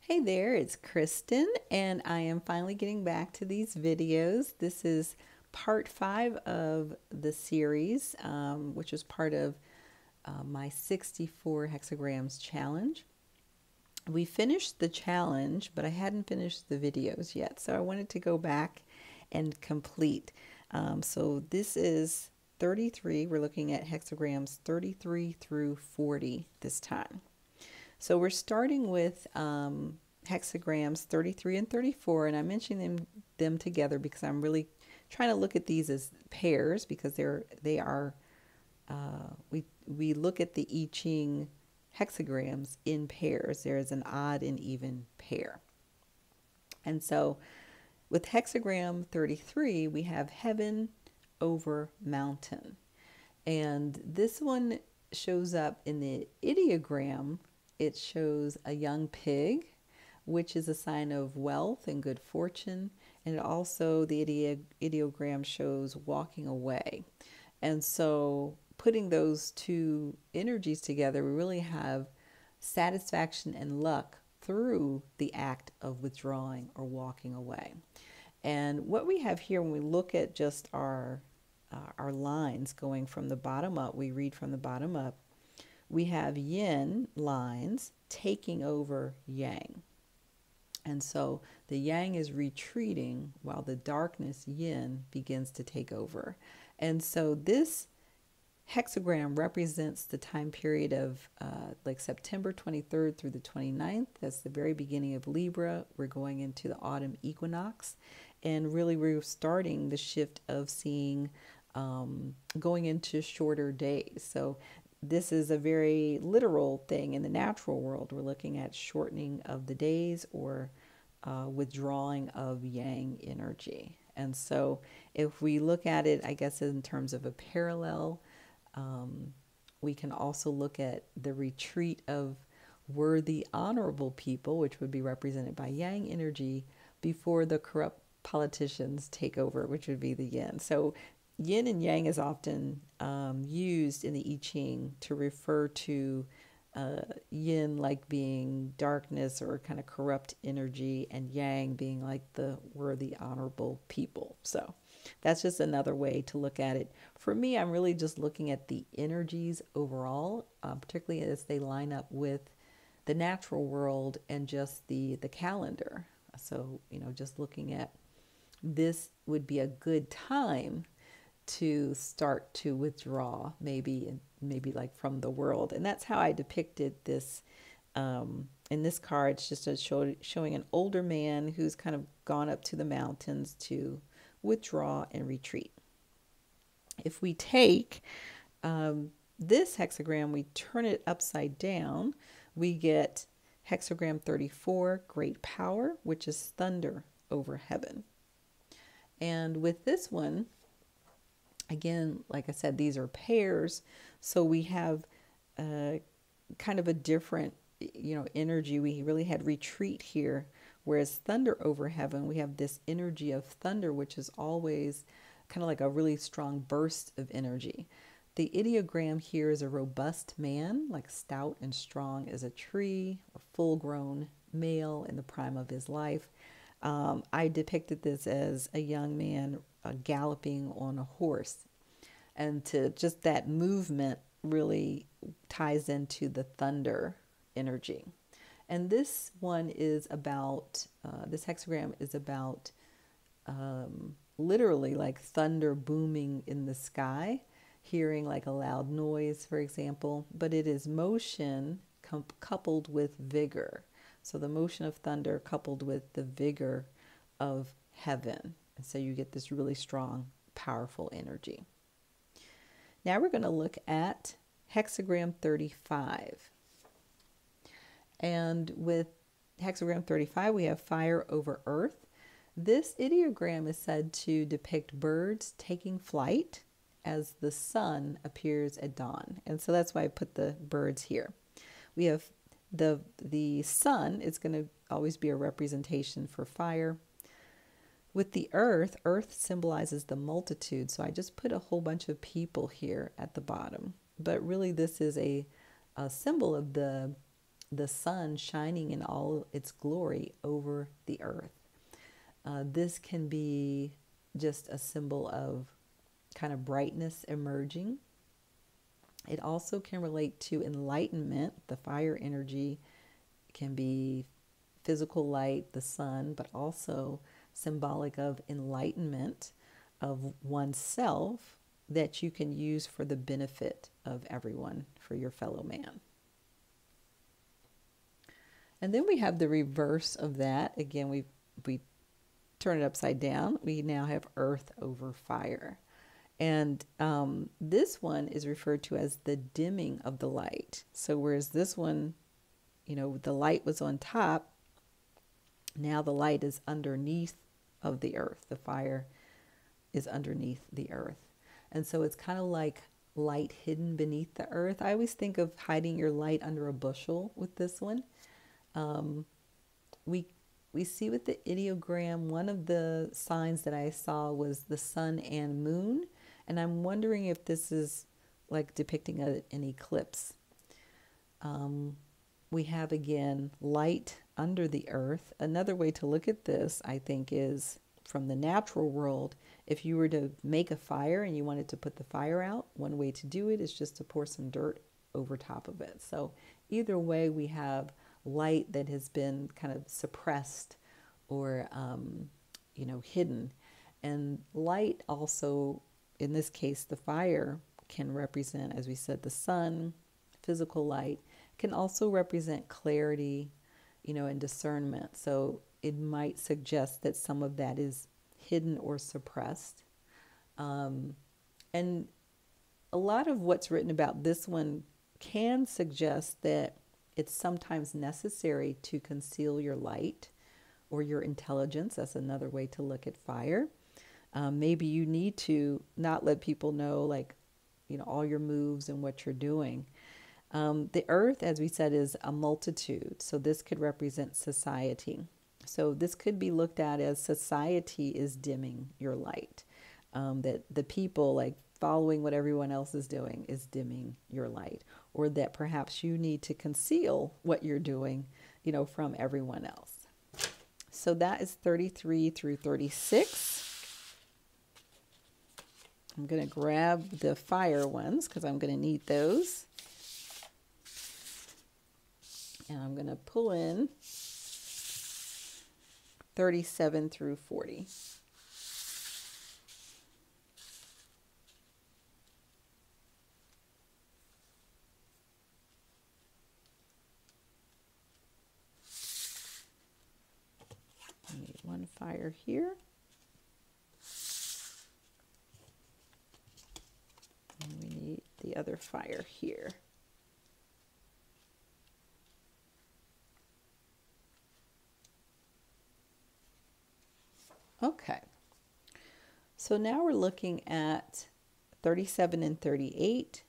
Hey there, it's Kristen, and I am finally getting back to these videos. This is part 5 of the series, which is part of my 64 hexagrams challenge. We finished the challenge, but I hadn't finished the videos yet, so I wanted to go back and complete. So this is 33. We're looking at hexagrams 33 through 40 this time. So we're starting with hexagrams 33 and 34, and I'm mentioning them together because I'm really trying to look at these as pairs because they are we look at the I Ching hexagrams in pairs. There is an odd and even pair. And so with hexagram 33, we have heaven over mountain. And this one shows up in the ideogram. It shows a young pig, which is a sign of wealth and good fortune. And it also, the ideogram shows walking away. And so putting those two energies together, we really have satisfaction and luck through the act of withdrawing or walking away. And what we have here, when we look at just our lines going from the bottom up, we read from the bottom up, we have yin lines taking over yang. And so the yang is retreating while the darkness yin begins to take over. And so this hexagram represents the time period of like September 23rd through the 29th. That's the very beginning of Libra. We're going into the autumn equinox. And really we're starting the shift of seeing going into shorter days. So this is a very literal thing in the natural world. We're looking at shortening of the days or withdrawing of yang energy. And so if we look at it, I guess in terms of a parallel, we can also look at the retreat of worthy, honorable people, which would be represented by yang energy, before the corrupt politicians take over, which would be the yin. So yin and yang is often used in the I Ching to refer to yin like being darkness or kind of corrupt energy, and yang being like the worthy, honorable people. So that's just another way to look at it. For me, I'm really just looking at the energies overall, particularly as they line up with the natural world and just the calendar. So, just looking at this would be a good time to start to withdraw, maybe like from the world. And that's how I depicted this in this card. It's just showing an older man who's kind of gone up to the mountains to withdraw and retreat. If we take this hexagram, we turn it upside down, we get hexagram 34, great power, which is thunder over heaven. And with this one, again, like I said, these are pairs, so we have kind of a different, energy. We really had retreat here, whereas thunder over heaven, we have this energy of thunder, which is always kind of like a really strong burst of energy. The ideogram here is a robust man, like stout and strong as a tree, a full-grown male in the prime of his life. I depicted this as a young man galloping on a horse, and to just that movement really ties into the thunder energy. And this one is about, this hexagram is about literally like thunder booming in the sky, hearing like a loud noise, for example, but it is motion coupled with vigor. So the motion of thunder coupled with the vigor of heaven. And so you get this really strong, powerful energy. Now we're going to look at hexagram 35. And with hexagram 35, we have fire over earth. This ideogram is said to depict birds taking flight as the sun appears at dawn. And so that's why I put the birds here. We have the sun is going to always be a representation for fire. With the earth, earth symbolizes the multitude. So I just put a whole bunch of people here at the bottom. But really this is a symbol of the the sun shining in all its glory over the earth. This can be just a symbol of kind of brightness emerging. It also can relate to enlightenment. The fire energy can be physical light, the sun, but also symbolic of enlightenment of oneself that you can use for the benefit of everyone, for your fellow man. And then we have the reverse of that. Again, we turn it upside down. We now have earth over fire. And this one is referred to as the dimming of the light. So whereas this one, the light was on top, now the light is underneath of the earth. The fire is underneath the earth. And so it's kind of like light hidden beneath the earth. I always think of hiding your light under a bushel with this one. We see with the ideogram, one of the signs that I saw was the sun and moon. And I'm wondering if this is like depicting an eclipse. We have, again, light under the earth. Another way to look at this, I think, is from the natural world. If you were to make a fire and you wanted to put the fire out, one way to do it is just to pour some dirt over top of it. So either way, we have light that has been kind of suppressed or, hidden. And light also, in this case, the fire can represent, as we said, the sun, physical light, can also represent clarity, and discernment. So it might suggest that some of that is hidden or suppressed. And a lot of what's written about this one can suggest that it's sometimes necessary to conceal your light or your intelligence. That's another way to look at fire. Maybe you need to not let people know, all your moves and what you're doing. The earth, as we said, is a multitude. So this could represent society. So this could be looked at as society is dimming your light. That the people, following what everyone else is doing, is dimming your light. Or that perhaps you need to conceal what you're doing, from everyone else. So that is 33 through 36. I'm going to grab the fire ones because I'm going to need those. And I'm going to pull in 37 through 40. I need one fire here. And we need the other fire here. Okay, so now we're looking at 37 and 38.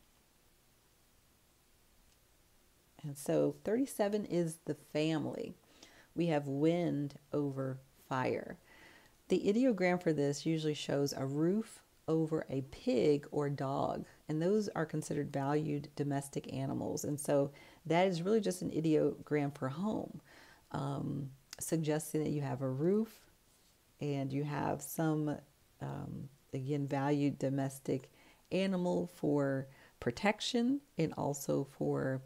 And so 37 is the family. We have wind over fire. The ideogram for this usually shows a roof over a pig or dog, and those are considered valued domestic animals. And so that is really just an ideogram for home, suggesting that you have a roof and you have some, again, valued domestic animal for protection, and also for,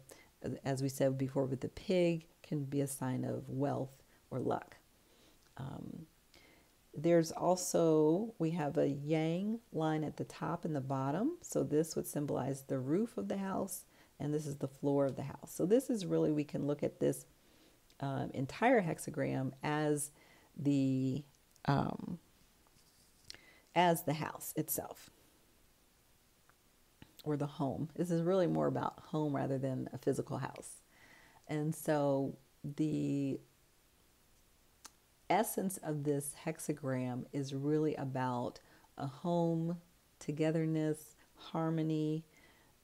as we said before with the pig, can be a sign of wealth or luck. There's also, we have a yang line at the top and the bottom. So this would symbolize the roof of the house, and this is the floor of the house. So this is really, we can look at this entire hexagram as the house itself, or the home. This is really more about home rather than a physical house. And so the essence of this hexagram is really about a home, togetherness, harmony.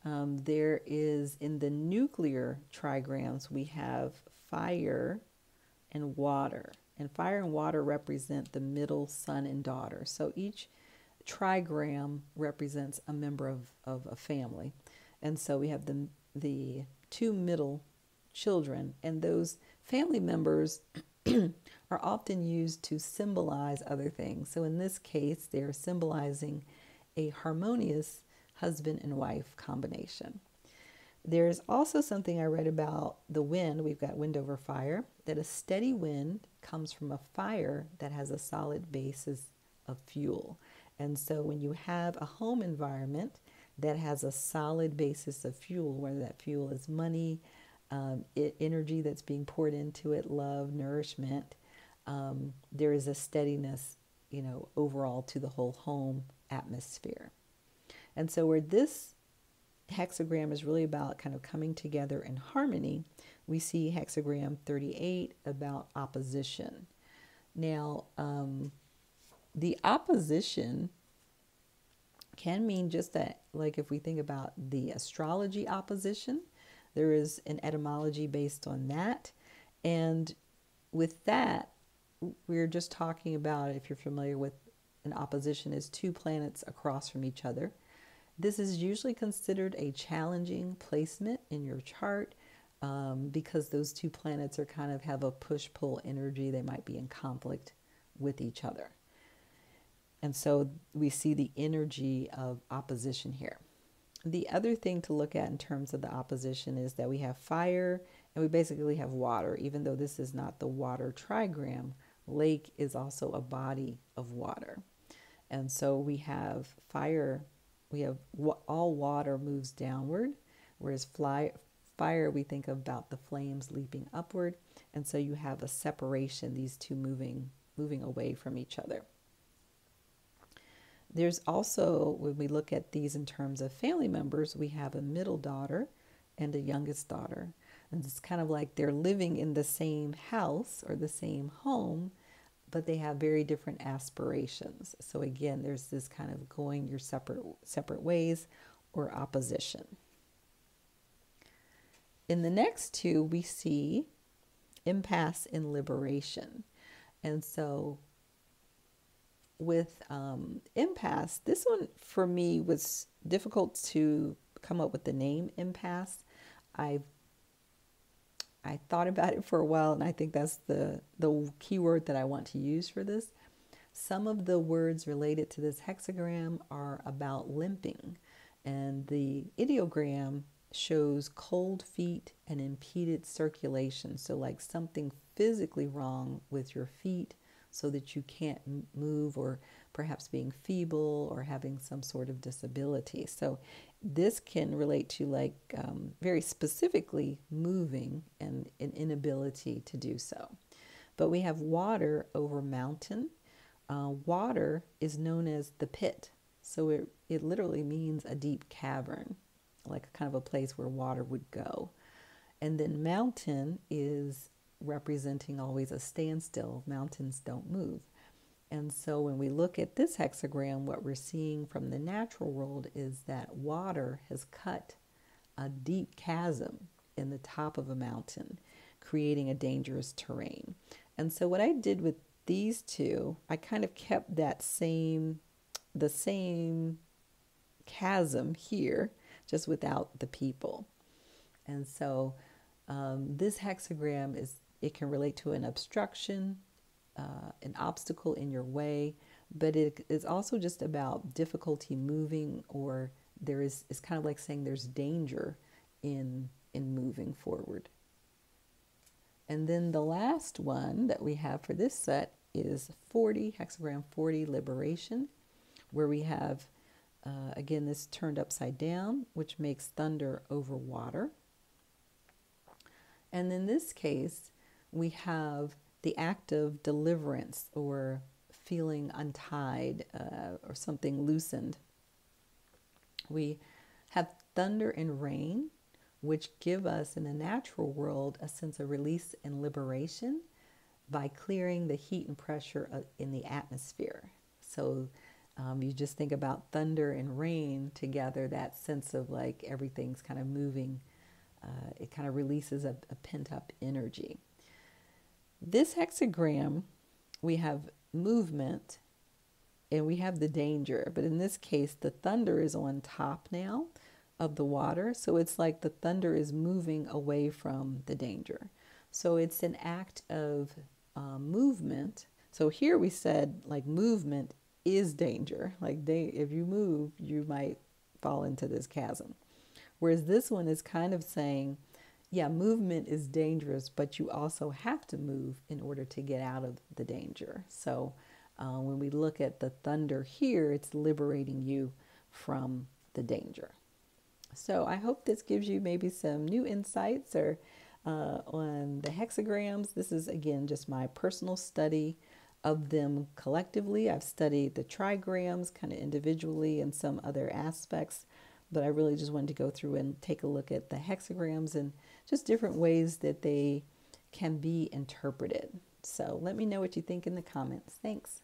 There is, in the nuclear trigrams, we have fire and water. And fire and water represent the middle son and daughter. So each trigram represents a member of a family. And so we have the two middle children, and those family members are often used to symbolize other things. So in this case, they're symbolizing a harmonious husband and wife combination. There's also something I read about the wind. We've got wind over fire, that a steady wind comes from a fire that has a solid basis of fuel. And so when you have a home environment that has a solid basis of fuel, whether that fuel is money, energy that's being poured into it, love, nourishment, there is a steadiness, overall to the whole home atmosphere. And so where this hexagram is really about kind of coming together in harmony, we see hexagram 38 about opposition. Now, the opposition can mean just that, like if we think about the astrology opposition, there is an etymology based on that. And with that, we're just talking about, if you're familiar with an opposition, is two planets across from each other. This is usually considered a challenging placement in your chart because those two planets are kind of have a push-pull energy. They might be in conflict with each other. And so we see the energy of opposition here. The other thing to look at in terms of the opposition is that we have fire and we basically have water. Even though this is not the water trigram, lake is also a body of water. And so we have fire, we have all water moves downward, whereas fire, we think about the flames leaping upward. And so you have a separation, these two moving away from each other. There's also, when we look at these in terms of family members, we have a middle daughter and a youngest daughter. And it's kind of like they're living in the same house or the same home, but they have very different aspirations. So again, there's this kind of going your separate ways or opposition. In the next two, we see impasse and liberation. And so with impasse, this one for me was difficult to come up with the name impasse. I thought about it for a while, and I think that's the key word that I want to use for this. Some of the words related to this hexagram are about limping, and the ideogram shows cold feet and impeded circulation. So like something physically wrong with your feet so that you can't move, or perhaps being feeble or having some sort of disability. So this can relate to like very specifically moving and an inability to do so. But we have water over mountain. Water is known as the pit. So it literally means a deep cavern, like kind of a place where water would go. And then mountain is representing always a standstill. Mountains don't move. And so when we look at this hexagram, what we're seeing from the natural world is that water has cut a deep chasm in the top of a mountain, creating a dangerous terrain. And so what I did with these two, I kind of kept the same chasm here, just without the people. And so this hexagram it can relate to an obstruction, an obstacle in your way, but it is also just about difficulty moving, or it's kind of like saying there's danger in moving forward. And then the last one that we have for this set is 40, hexagram 40, liberation, where we have, again, this turned upside down, which makes thunder over water. And in this case, we have the act of deliverance, or feeling untied, or something loosened. We have thunder and rain, which give us in the natural world a sense of release and liberation by clearing the heat and pressure in the atmosphere. So you just think about thunder and rain together, that sense of like everything's kind of moving. It kind of releases a pent-up energy. This hexagram, we have movement and we have the danger, but in this case, the thunder is on top now, of the water. So it's like the thunder is moving away from the danger. So it's an act of movement. So here we said like movement is danger. Like if you move, you might fall into this chasm. Whereas this one is kind of saying, yeah, movement is dangerous, but you also have to move in order to get out of the danger. So when we look at the thunder here, it's liberating you from the danger. So I hope this gives you maybe some new insights or on the hexagrams. This is, again, just my personal study of them collectively. I've studied the trigrams kind of individually and some other aspects, but I really just wanted to go through and take a look at the hexagrams and just different ways that they can be interpreted. So let me know what you think in the comments. Thanks.